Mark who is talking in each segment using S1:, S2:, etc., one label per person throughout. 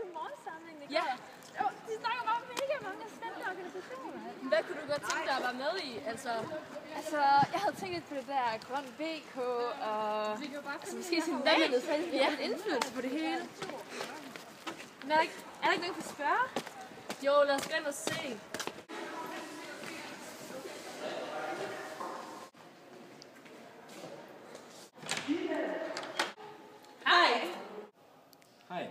S1: til morgensamlingen.
S2: Ja.
S1: Jo, de snakker bare mega mange spændende organisationer.
S2: Hvad kunne du godt tænke dig at være med i?
S1: Altså, jeg havde tænkt lidt på det der Grøn BK, og måske sådan valget, så vi har lidt indflydelse på det hele. Men er der ikke nogen, der kan spørge?
S2: Jo, lad os gå ind og se. Hej.
S3: Hej.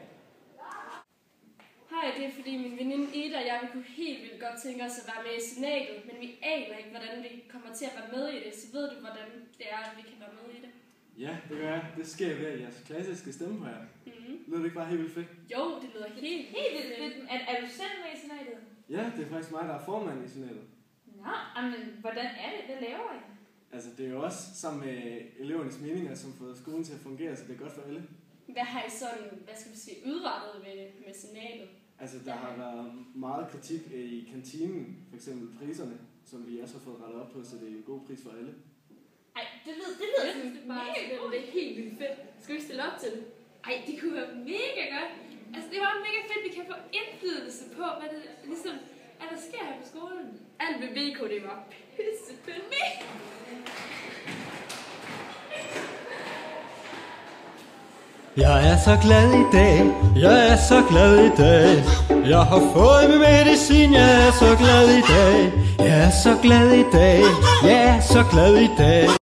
S2: Hej, det er fordi min veninde Ida og jeg kunne helt vildt godt tænke os at være med i senatet, men vi aner ikke, hvordan vi kommer til at være med i det, så ved du, hvordan det er, at vi kan være med i det?
S3: Ja, det gør jeg. Det sker ved, at jeres klasse skal stemme på jer. Lyder det ikke bare helt vildt fedt?
S2: Jo, det lyder helt
S1: Helt vildt. Er du selv med i senatet?
S3: Ja, det er faktisk mig, der er formand i senatet.
S1: Nå, men hvordan er det? Hvad laver I?
S3: Altså, det er jo også sammen med elevernes meninger, som får skolen til at fungere, så det er godt for alle.
S2: Hvad har I sådan, hvad skal vi sige, udrettet med senatet?
S3: Altså, der har været meget kritik i kantinen, for eksempel priserne, som vi også har fået rettet op på, så det er en god pris for alle.
S1: Ej, det lyder sådan mega godt.
S2: Det er helt vildt fedt. Skal vi stille op til det?
S1: Ej, det kunne være mega godt. Altså, det var mega fedt, vi kan få indflydelse på, hvad det ligesom er, der sker her på skolen.
S2: Alt ved VK, det var pisse fedt.
S4: Jeg er så glad i dag, jeg er så glad i dag. Jeg har fået min medicin, jeg er så glad i dag. Jeg er så glad i dag, jeg er så glad i dag.